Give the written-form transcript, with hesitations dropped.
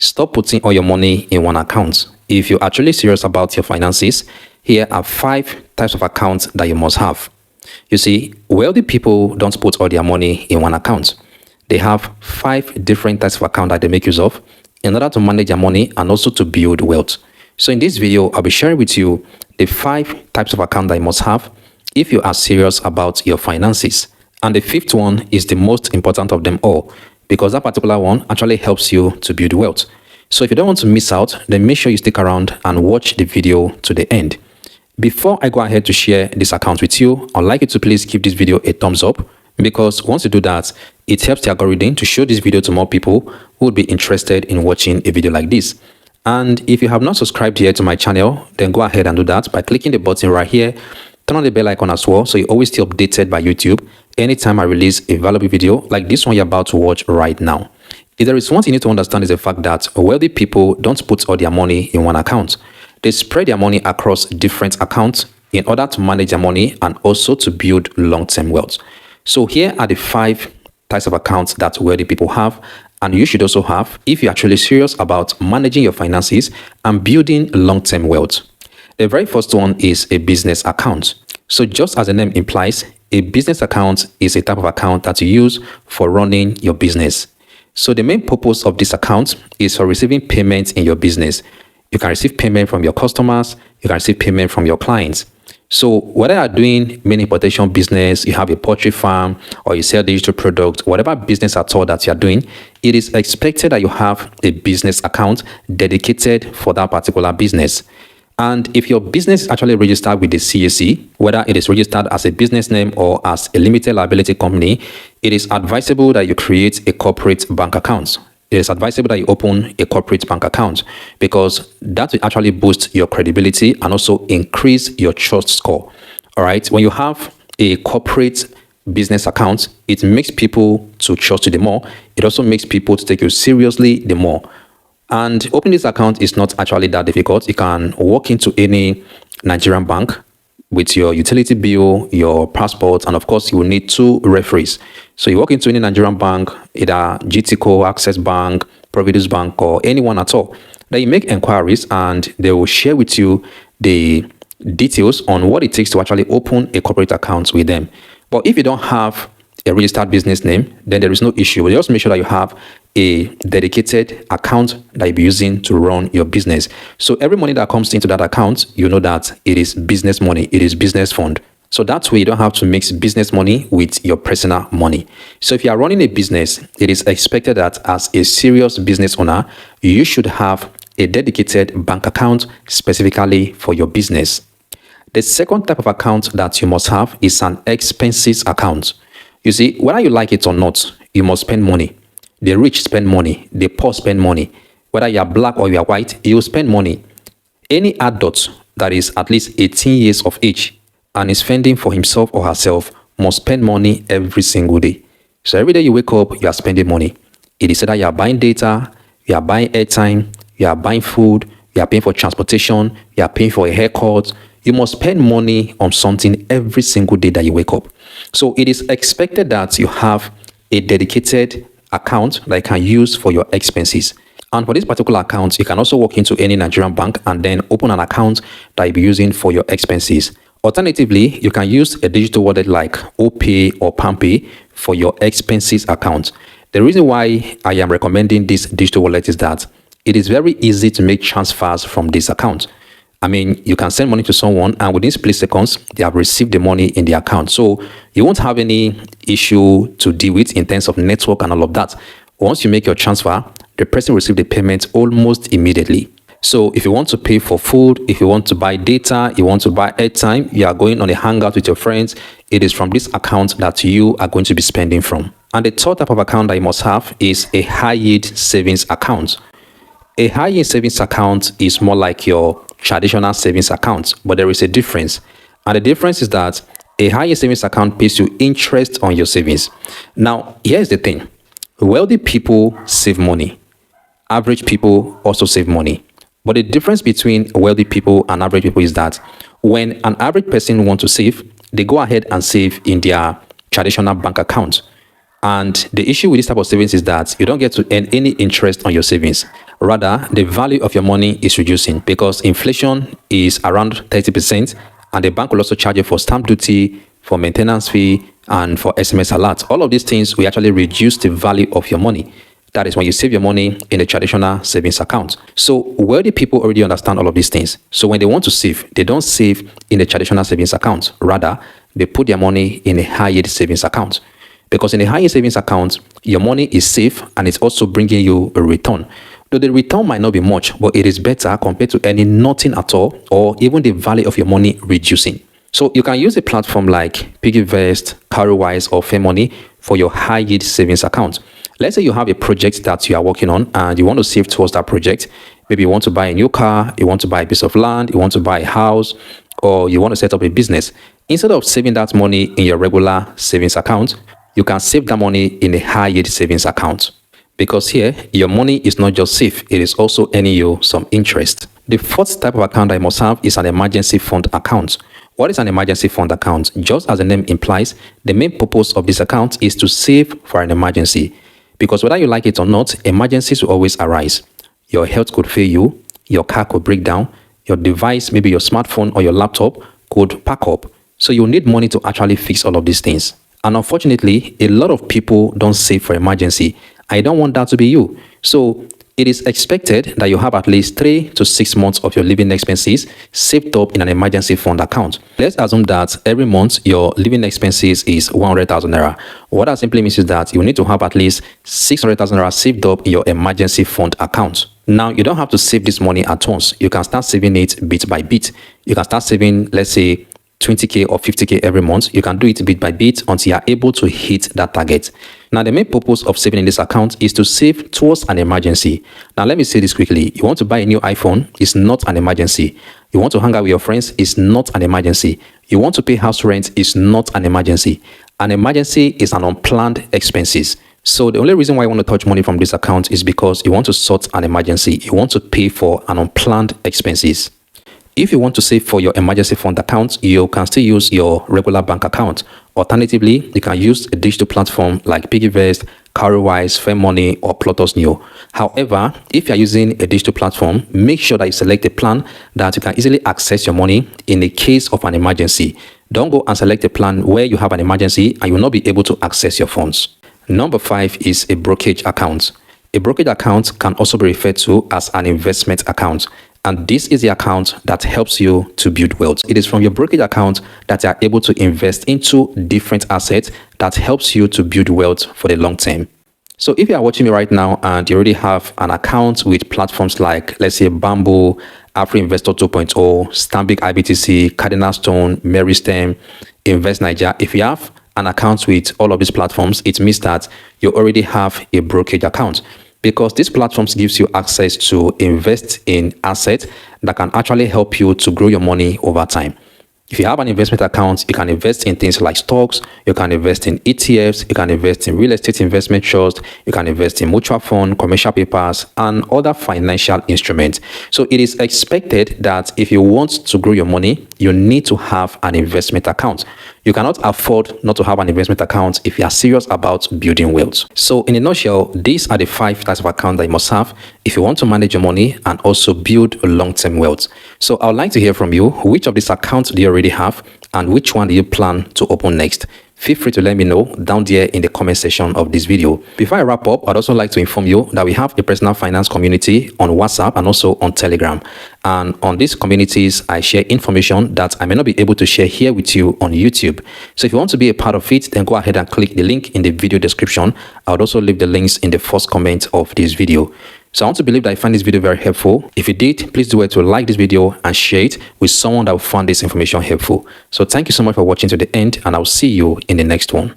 Stop putting all your money in one account. If you're actually serious about your finances, here are 5 types of accounts that you must have. You see, wealthy people don't put all their money in one account. They have 5 different types of accounts that they make use of in order to manage their money and also to build wealth. So in this video, I'll be sharing with you the 5 types of accounts that you must have if you are serious about your finances. And the 5th one is the most important of them all, because that particular one actually helps you to build wealth. So if you don't want to miss out, then make sure you stick around and watch the video to the end. Before I go ahead to share this account with you, I'd like you to please give this video a thumbs up, because once you do that, it helps the algorithm to show this video to more people who would be interested in watching a video like this. And if you have not subscribed yet to my channel, then go ahead and do that by clicking the button right here. Turn on the bell icon as well, so you always stay updated by YouTube anytime I release a valuable video like this one you're about to watch right now. If there is one thing you need to understand, is the fact that wealthy people don't put all their money in one account. They spread their money across different accounts in order to manage their money and also to build long-term wealth. So here are the 5 types of accounts that wealthy people have, and you should also have if you're actually serious about managing your finances and building long-term wealth. The very first one is a business account. So just as the name implies, a business account is a type of account that you use for running your business. So the main purpose of this account is for receiving payments in your business. You can receive payment from your customers, you can receive payment from your clients. So whether you're doing main importation business, you have a poultry farm, or you sell digital products, whatever business at all that you're doing, it is expected that you have a business account dedicated for that particular business. And if your business is actually registered with the CAC, whether it is registered as a business name or as a limited liability company, it is advisable that you create a corporate bank account. It is advisable that you open a corporate bank account, because that will actually boost your credibility and also increase your trust score. All right. When you have a corporate business account, it makes people to trust you the more. It also makes people to take you seriously the more. And opening this account is not actually that difficult. You can walk into any Nigerian bank with your utility bill, your passport, and of course you will need 2 referees. So you walk into any Nigerian bank, either GTCO, Access Bank, Providus Bank, or anyone at all. Then you make inquiries and they will share with you the details on what it takes to actually open a corporate account with them. But if you don't have a registered business name, then there is no issue. But just make sure that you have a dedicated account that you'll be using to run your business. So every money that comes into that account, you know that it is business money, it is business fund. So that way you don't have to mix business money with your personal money. So if you are running a business, it is expected that as a serious business owner, you should have a dedicated bank account specifically for your business. The second type of account that you must have is an expenses account. You see, whether you like it or not, you must spend money. The rich spend money, the poor spend money. Whether you are black or you are white, you spend money. Any adult that is at least 18 years of age and is fending for himself or herself must spend money every single day. So every day you wake up, you are spending money. It is either you are buying data, you are buying airtime, you are buying food, you are paying for transportation, you are paying for a haircut. You must spend money on something every single day that you wake up. So it is expected that you have a dedicated account that you can use for your expenses. And for this particular account, you can also walk into any Nigerian bank and then open an account that you'll be using for your expenses. Alternatively, you can use a digital wallet like OPay or PalmPay for your expenses account. The reason why I am recommending this digital wallet is that it is very easy to make transfers from this account. I mean, you can send money to someone and within split seconds, they have received the money in the account. So you won't have any issue to deal with in terms of network and all of that. Once you make your transfer, the person will receive the payment almost immediately. So if you want to pay for food, if you want to buy data, you want to buy airtime, you are going on a hangout with your friends, it is from this account that you are going to be spending from. And the third type of account that you must have is a high yield savings account. A high yield savings account is more like your traditional savings account, but there is a difference. And the difference is that a high yield savings account pays you interest on your savings. Now, here's the thing. Wealthy people save money. Average people also save money. But the difference between wealthy people and average people is that when an average person wants to save, they go ahead and save in their traditional bank account. And the issue with this type of savings is that you don't get to earn any interest on your savings. Rather, the value of your money is reducing because inflation is around 30%, and the bank will also charge you for stamp duty, for maintenance fee, and for SMS alerts. All of these things will actually reduce the value of your money. That is when you save your money in a traditional savings account. So wealthy people already understand all of these things. So when they want to save, they don't save in a traditional savings account. Rather, they put their money in a high yield savings account. Because in a high yield savings account, your money is safe and it's also bringing you a return. Though the return might not be much, but it is better compared to earning nothing at all, or even the value of your money reducing. So you can use a platform like PiggyVest, Cowrywise, or Fairmoney for your high yield savings account. Let's say you have a project that you are working on and you want to save towards that project. Maybe you want to buy a new car, you want to buy a piece of land, you want to buy a house, or you want to set up a business. Instead of saving that money in your regular savings account, you can save that money in a high yield savings account. Because here, your money is not just safe, it is also earning you some interest. The fourth type of account I must have is an emergency fund account. What is an emergency fund account? Just as the name implies, the main purpose of this account is to save for an emergency. Because whether you like it or not, emergencies will always arise. Your health could fail you, your car could break down, your device, maybe your smartphone or your laptop, could pack up. So you need money to actually fix all of these things. And unfortunately, a lot of people don't save for emergency. I don't want that to be you. So it is expected that you have at least 3 to 6 months of your living expenses saved up in an emergency fund account. Let's assume that every month your living expenses is 100,000 naira. What that simply means is that you need to have at least 600,000 naira saved up in your emergency fund account. Now, you don't have to save this money at once. You can start saving it bit by bit. You can start saving, let's say, 20k or 50k every month. You can do it bit by bit until you are able to hit that target. Now, the main purpose of saving in this account is to save towards an emergency. Now, let me say this quickly. You want to buy a new iPhone, it's not an emergency. You want to hang out with your friends, it's not an emergency. You want to pay house rent, it's not an emergency. An emergency is an unplanned expenses. So the only reason why you want to touch money from this account is because you want to sort an emergency. You want to pay for an unplanned expenses. If you want to save for your emergency fund account, you can still use your regular bank account. Alternatively, you can use a digital platform like PiggyVest, Cowrywise, Fairmoney, or Plotus Neo. However, if you're using a digital platform, make sure that you select a plan that you can easily access your money in the case of an emergency. Don't go and select a plan where you have an emergency and you will not be able to access your funds. Number 5 is a brokerage account. A brokerage account can also be referred to as an investment account. And this is the account that helps you to build wealth. It is from your brokerage account that you are able to invest into different assets that helps you to build wealth for the long term. So if you are watching me right now and you already have an account with platforms like, let's say, Bamboo, Afro Investor 2.0, Stanbic IBTC, Cardinal Stone, Meristem, Invest Nigeria, if you have an account with all of these platforms, it means that you already have a brokerage account. Because these platforms gives you access to invest in assets that can actually help you to grow your money over time. If you have an investment account, you can invest in things like stocks, you can invest in ETFs, you can invest in real estate investment trusts, you can invest in mutual fund, commercial papers, and other financial instruments. So it is expected that if you want to grow your money, you need to have an investment account. You cannot afford not to have an investment account if you are serious about building wealth. So in a nutshell, these are the 5 types of accounts that you must have if you want to manage your money and also build a long-term wealth. So I would like to hear from you. Which of these accounts do you already have and which one do you plan to open next? Feel free to let me know down there in the comment section of this video. Before I wrap up, I'd also like to inform you that we have a personal finance community on WhatsApp and also on Telegram. And on these communities, I share information that I may not be able to share here with you on YouTube. So if you want to be a part of it, then go ahead and click the link in the video description. I would also leave the links in the first comment of this video. So I want to believe that you find this video very helpful. If you did, please do it to like this video and share it with someone that will find this information helpful. So thank you so much for watching to the end, and I'll see you in the next one.